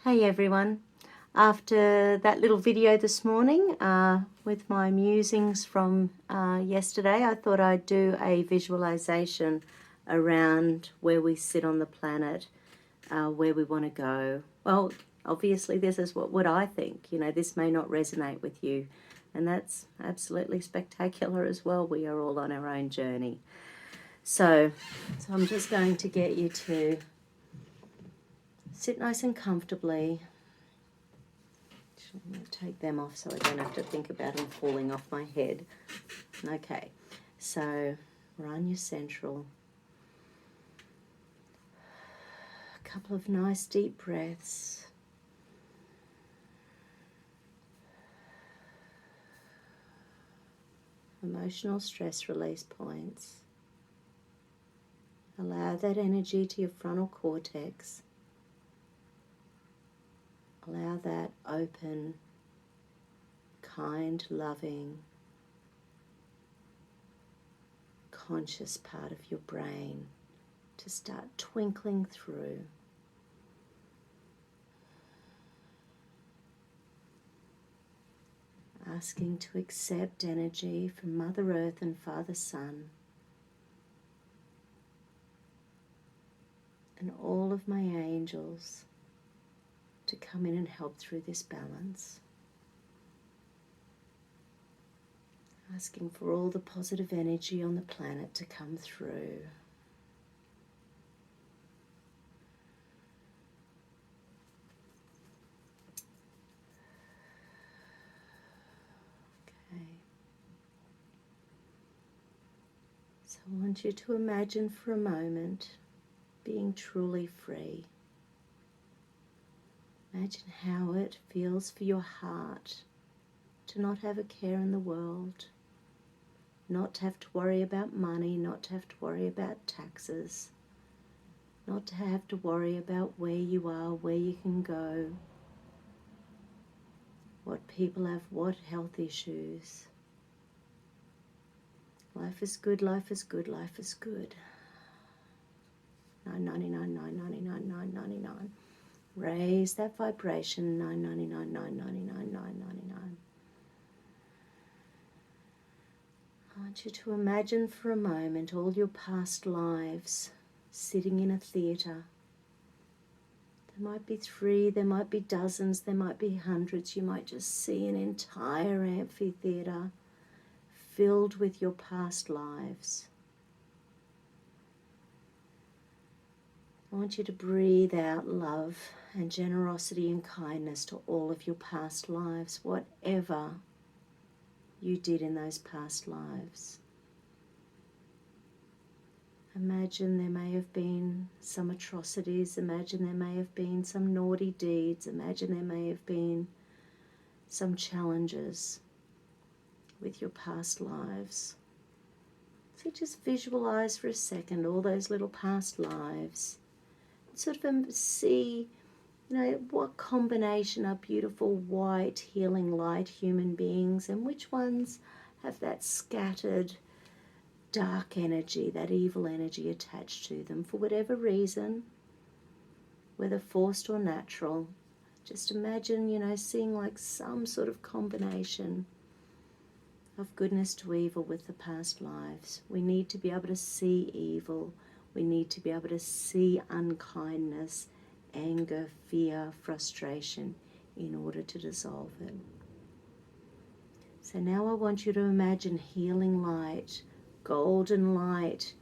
Hey everyone, after that little video this morning with my musings from yesterday, I thought I'd do a visualization around where we sit on the planet, where we want to go. Well, obviously this is what I think. You know, this may not resonate with you, and that's absolutely spectacular as well. We are all on our own journey. So I'm just going to get you to sit nice and comfortably. I'm going to take them off so I don't have to think about them falling off my head. Okay, so run your central. A couple of nice deep breaths. Emotional stress release points. Allow that energy to your frontal cortex. Allow that open, kind, loving, conscious part of your brain to start twinkling through. Asking to accept energy from Mother Earth and Father Sun and all of my angels to come in and help through this balance. Asking for all the positive energy on the planet to come through. Okay. So I want you to imagine for a moment being truly free. Imagine how it feels for your heart to not have a care in the world, not to have to worry about money, not to have to worry about taxes, not to have to worry about where you are, where you can go, what people have, what health issues. Life is good, life is good, life is good. 999, 999, 999. Raise that vibration, 999, 999, 999. I want you to imagine for a moment all your past lives sitting in a theatre. There might be 3, there might be dozens, there might be hundreds. You might just see an entire amphitheatre filled with your past lives. I want you to breathe out love and generosity and kindness to all of your past lives, whatever you did in those past lives. Imagine there may have been some atrocities, imagine there may have been some naughty deeds, imagine there may have been some challenges with your past lives. So just visualize for a second all those little past lives. Sort of see, what combination are beautiful, white, healing, light human beings, and which ones have that scattered, dark energy, that evil energy attached to them for whatever reason, whether forced or natural. Just imagine, seeing like some sort of combination of goodness to evil with the past lives. We need to be able to see evil. We need to be able to see unkindness, anger, fear, frustration in order to dissolve it. So now I want you to imagine healing light, golden light,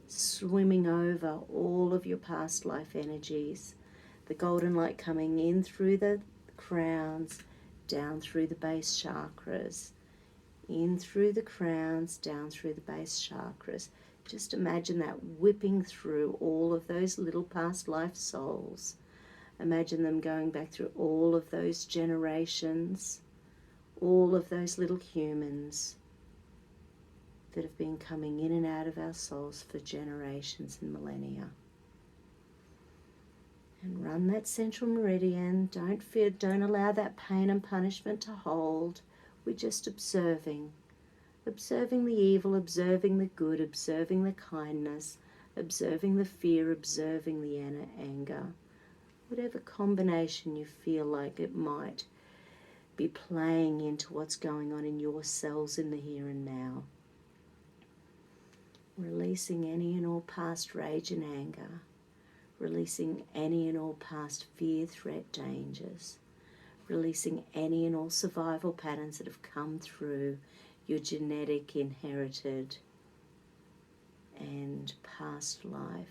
swimming over all of your past life energies. The golden light coming in through the crowns, down through the base chakras, in through the crowns, down through the base chakras. Just imagine that whipping through all of those little past life souls. Imagine them going back through all of those generations, all of those little humans that have been coming in and out of our souls for generations and millennia. And run that central meridian. Don't fear, don't allow that pain and punishment to hold. We're just observing the evil, observing the good, observing the kindness, observing the fear, observing the anger. whatever combination you feel like it might be playing into what's going on in your cells in the here and now. Releasing any and all past rage and anger. Releasing any and all past fear, threat, dangers. Releasing any and all survival patterns that have come through your genetic, inherited, and past lives.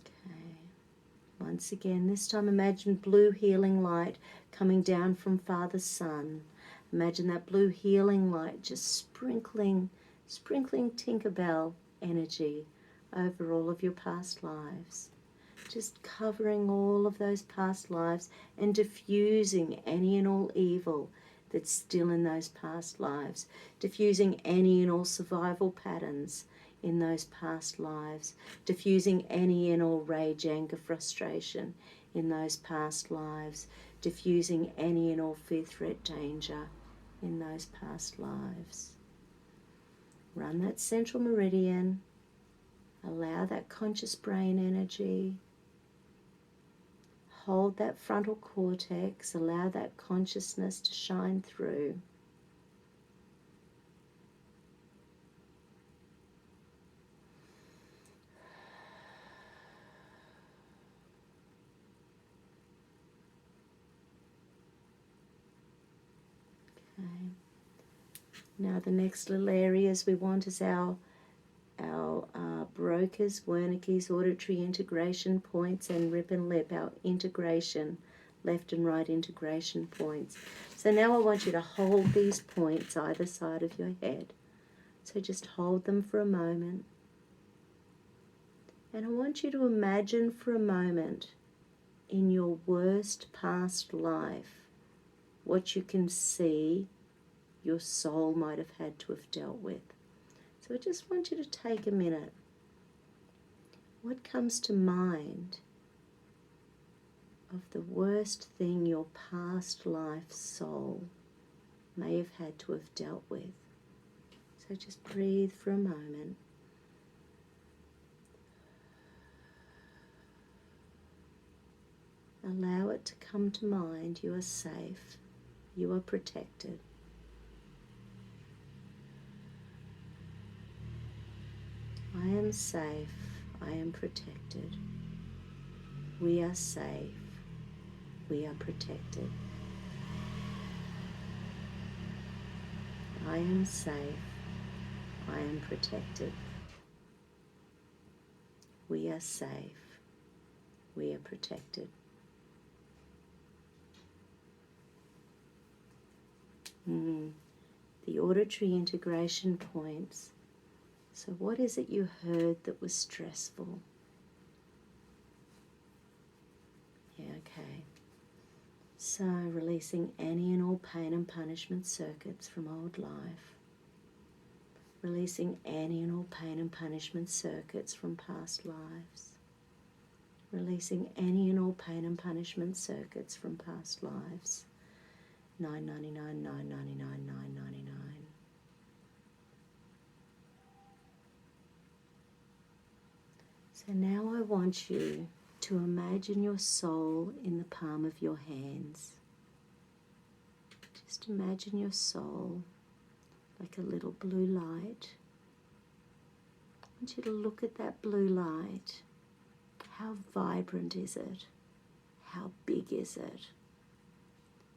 Okay. Once again, this time imagine blue healing light coming down from Father Sun. Imagine that blue healing light just sprinkling Tinkerbell energy over all of your past lives. Just covering all of those past lives and diffusing any and all evil that's still in those past lives. Diffusing any and all survival patterns in those past lives. Diffusing any and all rage, anger, frustration in those past lives. Diffusing any and all fear, threat, danger in those past lives. Run that central meridian. Allow that conscious brain energy. Hold that frontal cortex. Allow that consciousness to shine through. Okay. Now the next little areas we want is our Broca's, Wernicke's, auditory integration points, and rib and lip, our integration, left and right integration points. So now I want you to hold these points either side of your head. So just hold them for a moment. And I want you to imagine for a moment in your worst past life what you can see your soul might have had to have dealt with. So I just want you to take a minute. What comes to mind of the worst thing your past life soul may have had to have dealt with? So just breathe for a moment. Allow it to come to mind. You are safe. You are protected. I am safe. I am protected. We are safe. We are protected. I am safe. I am protected. We are safe. We are protected. The auditory integration points. So what is it you heard that was stressful? Yeah, okay. So releasing any and all pain and punishment circuits from old life. Releasing any and all pain and punishment circuits from past lives. Releasing any and all pain and punishment circuits from past lives. 999, 999, 999. So now I want you to imagine your soul in the palm of your hands. Just imagine your soul like a little blue light. I want you to look at that blue light. How vibrant is it? How big is it?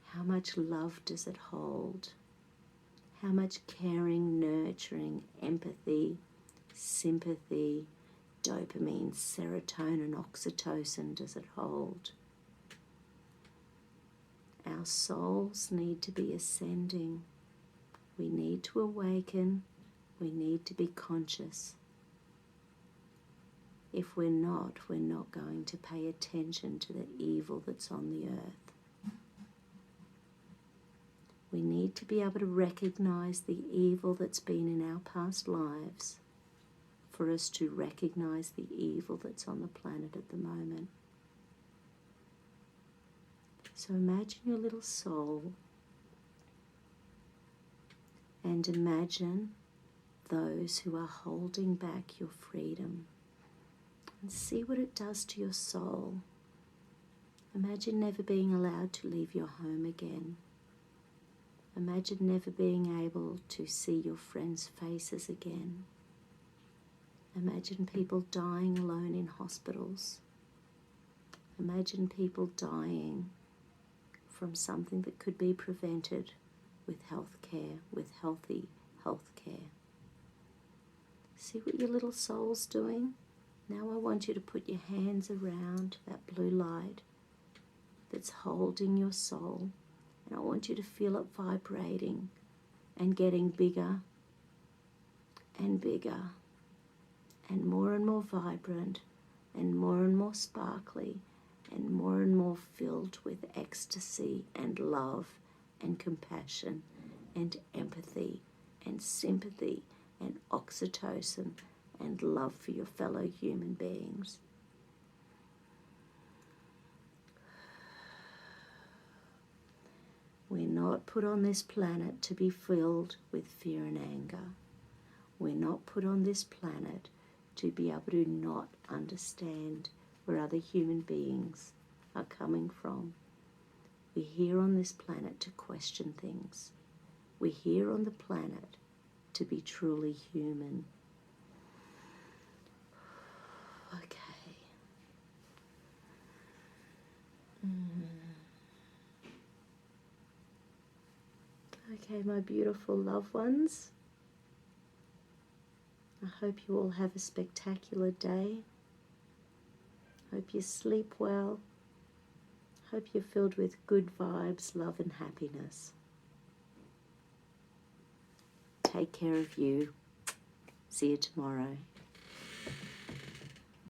How much love does it hold? How much caring, nurturing, empathy, sympathy, dopamine, serotonin, oxytocin does it hold? Our souls need to be ascending. We need to awaken. We need to be conscious. If we're not going to pay attention to the evil that's on the earth. We need to be able to recognize the evil that's been in our past lives for us to recognize the evil that's on the planet at the moment. So imagine your little soul and imagine those who are holding back your freedom. And see what it does to your soul. Imagine never being allowed to leave your home again. Imagine never being able to see your friends' faces again. Imagine people dying alone in hospitals. Imagine people dying from something that could be prevented with health care, with healthy health care. See what your little soul's doing? Now I want you to put your hands around that blue light that's holding your soul, and I want you to feel it vibrating and getting bigger and bigger and more vibrant and more sparkly and more filled with ecstasy and love and compassion and empathy and sympathy and oxytocin and love for your fellow human beings. We're not put on this planet to be filled with fear and anger. We're not put on this planet to be able to not understand where other human beings are coming from. We're here on this planet to question things. We're here on the planet to be truly human. Okay. Okay, my beautiful loved ones. I hope you all have a spectacular day. Hope you sleep well. Hope you're filled with good vibes, love and happiness. Take care of you. See you tomorrow.